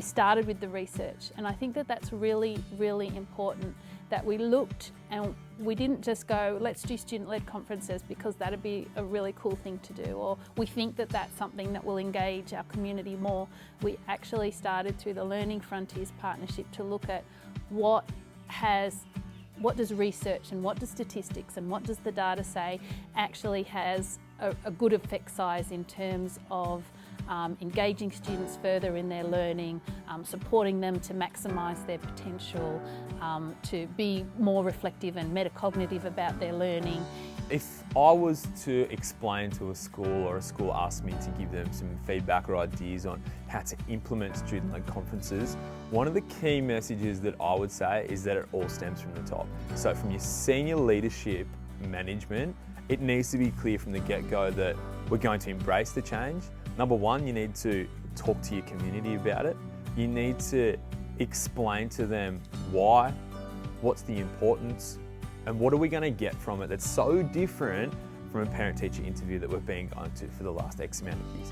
started with the research, and I think that that's really, really important, that we looked and we didn't just go, let's do student-led conferences because that'd be a really cool thing to do, or we think that that's something that will engage our community more. We actually started through the Learning Frontiers partnership to look at what does research and what does statistics and what does the data say actually has a good effect size in terms of engaging students further in their learning, supporting them to maximise their potential, to be more reflective and metacognitive about their learning. If I was to explain to a school, or a school asked me to give them some feedback or ideas on how to implement student-led conferences, one of the key messages that I would say is that it all stems from the top. So from your senior leadership management, it needs to be clear from the get-go that we're going to embrace the change. Number one, you need to talk to your community about it. You need to explain to them why, what's the importance, and what are we going to get from it that's so different from a parent-teacher interview that we've been going to for the last X amount of years.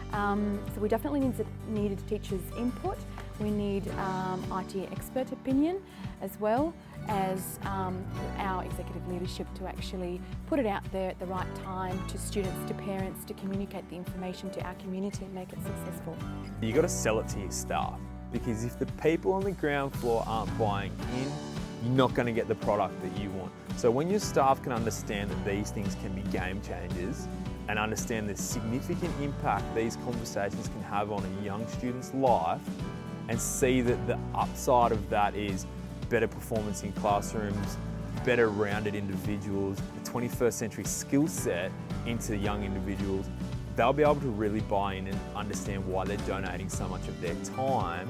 So we definitely needed teachers' input. We need IT expert opinion, as well as our executive leadership to actually put it out there at the right time to students, to parents, to communicate the information to our community and make it successful. You've got to sell it to your staff, because if the people on the ground floor aren't buying in, you're not going to get the product that you want. So when your staff can understand that these things can be game changers and understand the significant impact these conversations can have on a young student's life, and see that the upside of that is better performance in classrooms, better rounded individuals, the 21st century skill set into young individuals, they'll be able to really buy in and understand why they're donating so much of their time.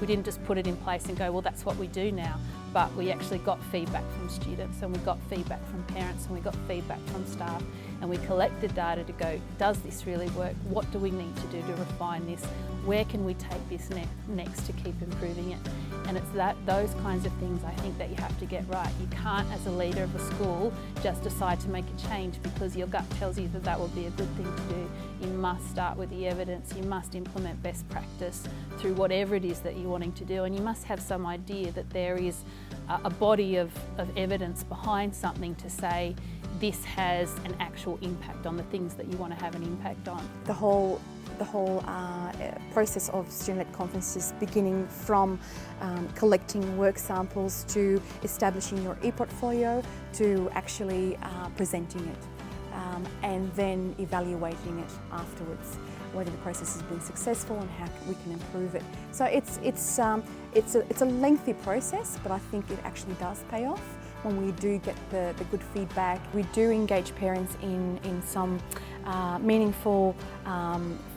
We didn't just put it in place and go, well, that's what we do now, but we actually got feedback from students, and we got feedback from parents, and we got feedback from staff, and we collected data to go, does this really work? What do we need to do to refine this? Where can we take this next to keep improving it? And it's those kinds of things I think that you have to get right. You can't, as a leader of a school, just decide to make a change because your gut tells you that that would be a good thing to do. You must start with the evidence. You must implement best practice through whatever it is that you're wanting to do, and you must have some idea that there is a body of evidence behind something to say this has an actual impact on the things that you want to have an impact on. The whole process of student-led conferences, beginning from collecting work samples to establishing your e-portfolio to actually presenting it, and then evaluating it afterwards, whether the process has been successful and how we can improve it. So it's a lengthy process, but I think it actually does pay off when we do get the good feedback. We do engage parents in some meaningful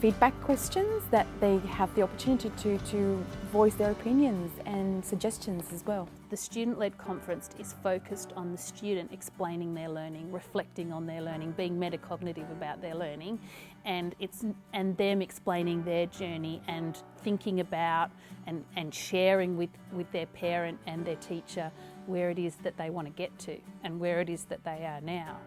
feedback questions that they have the opportunity to voice their opinions and suggestions as well. The student-led conference is focused on the student explaining their learning, reflecting on their learning, being metacognitive about their learning, and them explaining their journey and thinking about and sharing with their parent and their teacher where it is that they want to get to and where it is that they are now.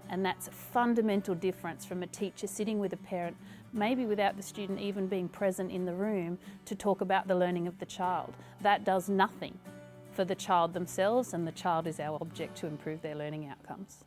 And that's a fundamental difference from a teacher sitting with a parent, maybe without the student even being present in the room, to talk about the learning of the child. That does nothing for the child themselves, and the child is our object to improve their learning outcomes.